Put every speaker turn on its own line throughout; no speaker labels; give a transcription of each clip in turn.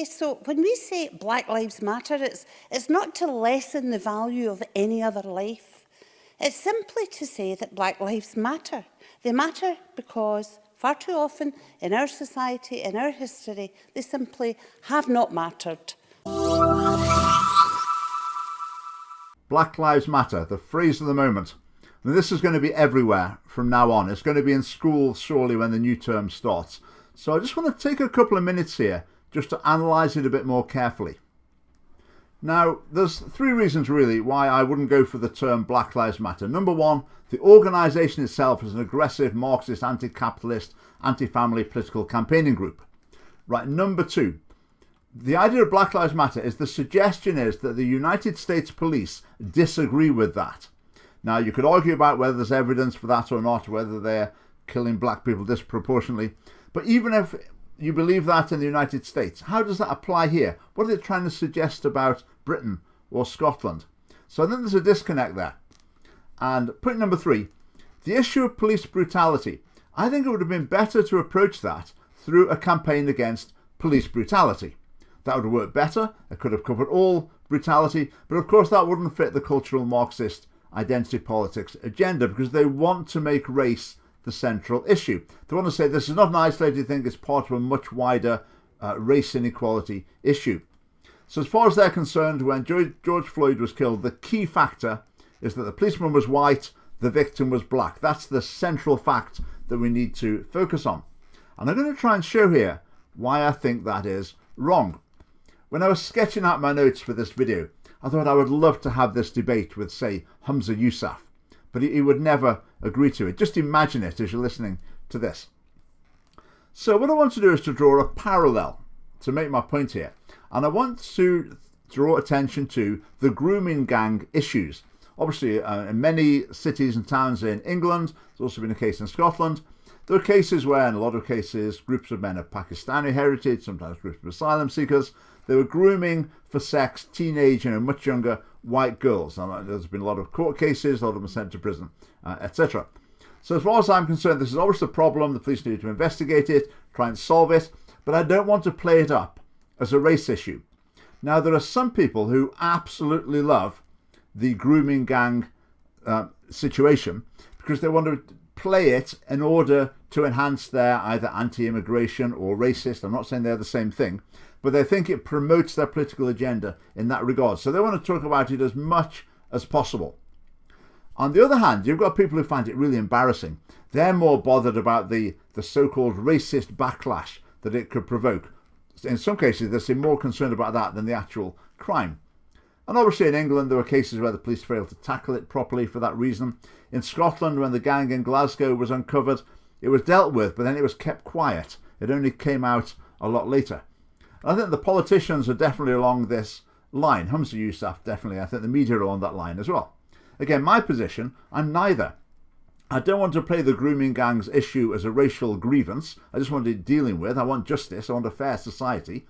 Okay, so when we say Black Lives Matter, it's not to lessen the value of any other life. It's simply to say that Black Lives matter. They matter because far too often in our society, in our history, they simply have not mattered.
Black Lives Matter, the phrase of the moment. Now, this is going to be everywhere from now on. It's going to be in schools surely when the new term starts. So I just want to take a couple of minutes here just to analyse it a bit more carefully. Now, there's three reasons really why I wouldn't go for the term Black Lives Matter. Number one, the organisation itself is an aggressive, Marxist, anti-capitalist, anti-family political campaigning group. Right, number two, the idea of Black Lives Matter is the suggestion is that the United States Police disagree with that. Now, you could argue about whether there's evidence for that or not, whether they're killing black people disproportionately. But even if you believe that in the United States, how does that apply here? What are they trying to suggest about Britain or Scotland? So I think there's a disconnect there. And point number three, the issue of police brutality. I think it would have been better to approach that through a campaign against police brutality. That would have worked better. It could have covered all brutality. But of course, that wouldn't fit the cultural Marxist identity politics agenda because they want to make race the central issue. They want to say this is not an isolated thing, it's part of a much wider race inequality issue. So as far as they're concerned, when George Floyd was killed, the key factor is that the policeman was white, the victim was black. That's the central fact that we need to focus on. And I'm going to try and show here why I think that is wrong. When I was sketching out my notes for this video, I thought I would love to have this debate with, say, Humza Yousaf. But he would never agree to it. Just imagine it as you're listening to this. So what I want to do is to draw a parallel to make my point here. And I want to draw attention to the grooming gang issues. Obviously, in many cities and towns in England, there's also been a case in Scotland. There are cases where, in a lot of cases, groups of men of Pakistani heritage, sometimes groups of asylum seekers, they were grooming for sex teenage and much younger white girls. And there's been a lot of court cases, a lot of them sent to prison, etc. So as far as I'm concerned, this is obviously a problem. The police need to investigate it, try and solve it, but I don't want to play it up as a race issue. Now, there are some people who absolutely love the grooming gang situation because they want to play it in order to enhance their either anti-immigration or racist. I'm not saying they're the same thing, but they think it promotes their political agenda in that regard. So they want to talk about it as much as possible. On the other hand, you've got people who find it really embarrassing. They're more bothered about the so-called racist backlash that it could provoke. In some cases, they seem more concerned about that than the actual crime. And obviously in England, there were cases where the police failed to tackle it properly for that reason. In Scotland, when the gang in Glasgow was uncovered, it was dealt with, but then it was kept quiet. It only came out a lot later. I think the politicians are definitely along this line. Humza Yousaf, definitely. I think the media are on that line as well. Again, my position, I'm neither. I don't want to play the grooming gangs issue as a racial grievance. I just want it dealing with. I want justice. I want a fair society.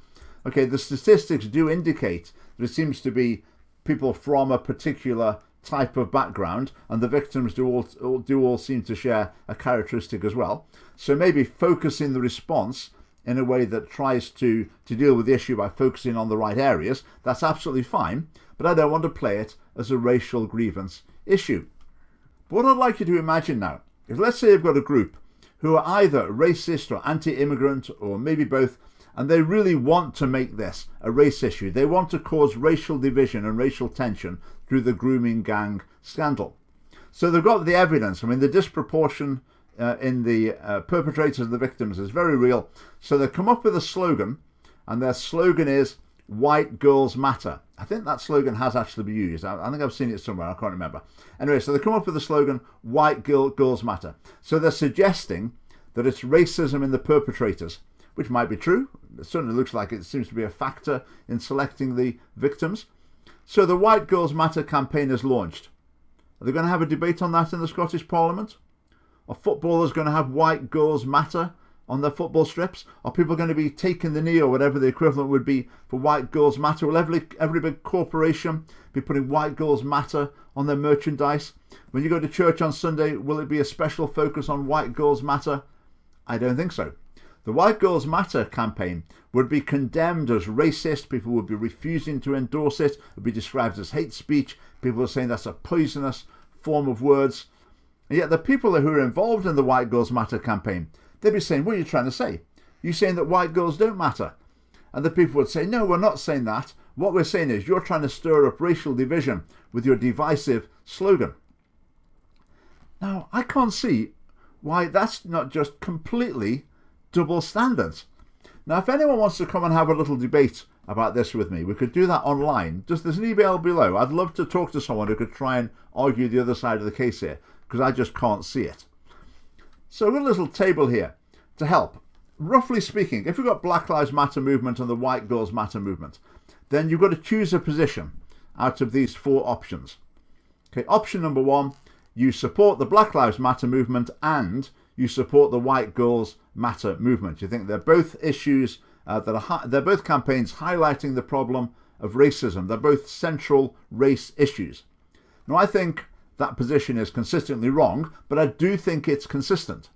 Okay, the statistics do indicate that it seems to be people from a particular type of background, and the victims do all seem to share a characteristic as well. So maybe focusing the response in a way that tries to deal with the issue by focusing on the right areas, that's absolutely fine, but I don't want to play it as a racial grievance issue. But what I'd like you to imagine now is, let's say you've got a group who are either racist or anti-immigrant or maybe both, and they really want to make this a race issue. They want to cause racial division and racial tension through the grooming gang scandal. So they've got the evidence. I mean, the disproportion in the perpetrators and the victims is very real. So they come up with a slogan, and their slogan is "White Girls Matter." I think that slogan has actually been used. I think I've seen it somewhere. I can't remember. Anyway, so they come up with the slogan "White Girls Matter." So they're suggesting that it's racism in the perpetrators, which might be true. It certainly looks like it seems to be a factor in selecting the victims. So the White Girls Matter campaign is launched. Are they going to have a debate on that in the Scottish Parliament? Are footballers going to have White Girls Matter on their football strips? Are people going to be taking the knee, or whatever the equivalent would be, for White Girls Matter? Will every big corporation be putting White Girls Matter on their merchandise? When you go to church on Sunday, will it be a special focus on White Girls Matter? I don't think so. The White Girls Matter campaign would be condemned as racist. People would be refusing to endorse it. It would be described as hate speech. People are saying that's a poisonous form of words. And yet the people who are involved in the White Girls Matter campaign, they'd be saying, what are you trying to say? You're saying that white girls don't matter. And the people would say, no, we're not saying that. What we're saying is you're trying to stir up racial division with your divisive slogan. Now, I can't see why that's not just completely double standards. Now, if anyone wants to come and have a little debate about this with me, we could do that online. Just there's an email below. I'd love to talk to someone who could try and argue the other side of the case here, because I just can't see it. So we've got a little table here to help. Roughly speaking, if you've got Black Lives Matter movement and the White Girls Matter movement, then you've got to choose a position out of these 4 options. Okay, option number 1, you support the Black Lives Matter movement and you support the White Girls Matter movement. You think they're both issues they're both campaigns highlighting the problem of racism. They're both central race issues. Now, I think that position is consistently wrong, but I do think it's consistent.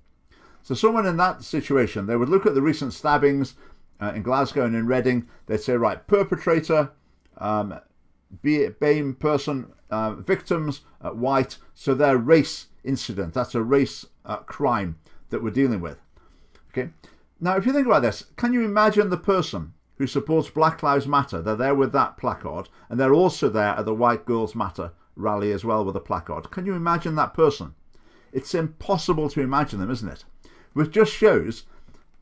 So someone in that situation, they would look at the recent stabbings in Glasgow and in Reading. They'd say, right, perpetrator, BAME person, victims, white. So they're race incident. That's a race crime that we're dealing with. Okay. Now, if you think about this, can you imagine the person who supports Black Lives Matter? They're there with that placard, and they're also there at the White Girls Matter rally as well with a placard. Can you imagine that person? It's impossible to imagine them, isn't it? Which just shows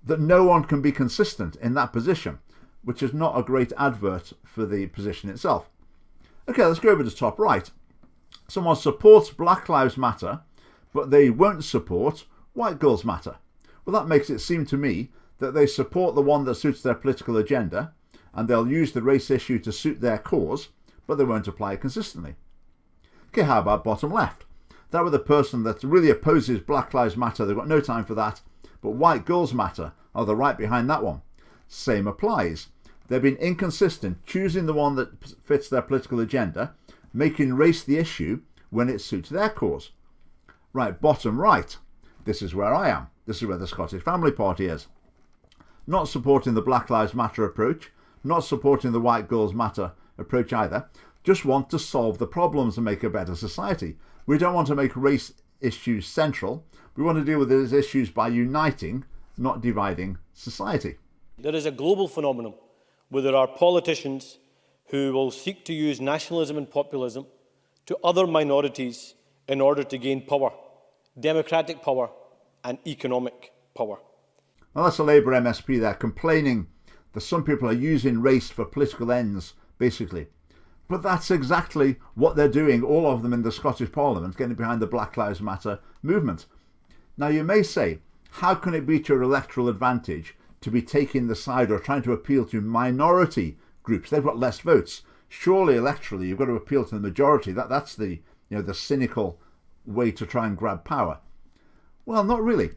that no one can be consistent in that position, which is not a great advert for the position itself. Okay, let's go over to top right. Someone supports Black Lives Matter, but they won't support White Girls Matter. Well, that makes it seem to me that they support the one that suits their political agenda, and they'll use the race issue to suit their cause, but they won't apply it consistently. Okay, how about bottom left? That with a person that really opposes Black Lives Matter, they've got no time for that, but White Girls Matter, are they right behind that one? Same applies. They've been inconsistent, choosing the one that fits their political agenda, making race the issue when it suits their cause. Right, bottom right. This is where I am. This is where the Scottish Family Party is. Not supporting the Black Lives Matter approach, not supporting the White Girls Matter approach either, just want to solve the problems and make a better society. We don't want to make race issues central. We want to deal with these issues by uniting, not dividing society.
There is a global phenomenon where there are politicians who will seek to use nationalism and populism to other minorities in order to gain power, democratic power and economic power.
Well, that's a Labour MSP there complaining that some people are using race for political ends, basically. But that's exactly what they're doing, all of them in the Scottish Parliament, getting behind the Black Lives Matter movement. Now, you may say, how can it be to your electoral advantage to be taking the side or trying to appeal to minority groups? They've got less votes. Surely, electorally, you've got to appeal to the majority. That's the cynical way to try and grab power. Well, not really.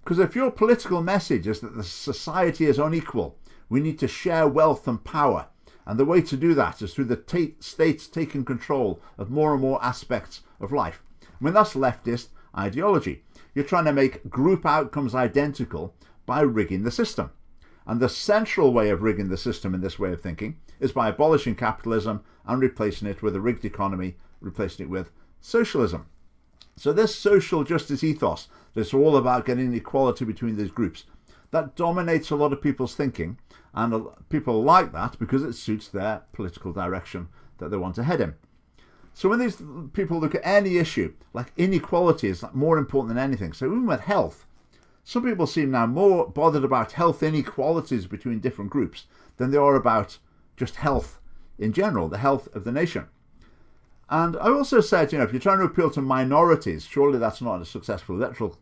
Because if your political message is that the society is unequal, we need to share wealth and power, and the way to do that is through the states taking control of more and more aspects of life. I mean, that's leftist ideology. You're trying to make group outcomes identical by rigging the system. And the central way of rigging the system in this way of thinking is by abolishing capitalism and replacing it with a rigged economy, replacing it with socialism. So this social justice ethos that's all about getting equality between these groups, that dominates a lot of people's thinking, and people like that because it suits their political direction that they want to head in. So when these people look at any issue, like inequality is more important than anything. So even with health, some people seem now more bothered about health inequalities between different groups than they are about just health in general, the health of the nation. And I also said, if you're trying to appeal to minorities, surely that's not a successful electoral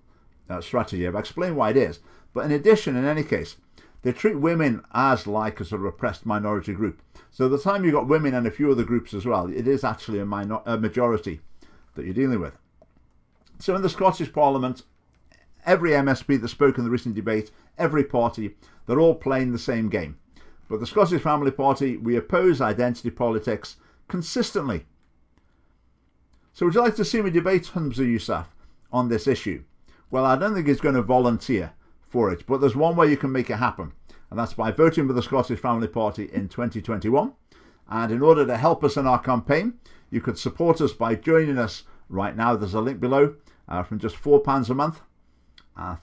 strategy. I've explained why it is. But in addition, in any case, they treat women as like a sort of oppressed minority group. So the time you've got women and a few other groups as well, it is actually a majority that you're dealing with. So in the Scottish Parliament, every MSP that spoke in the recent debate, every party, they're all playing the same game. But the Scottish Family Party, we oppose identity politics consistently. So would you like to see me debate Humza Yousaf on this issue? Well, I don't think he's going to volunteer for it. But there's one way you can make it happen, and that's by voting with the Scottish Family Party in 2021. And in order to help us in our campaign, you could support us by joining us right now. There's a link below from just £4 a month.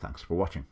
Thanks for watching.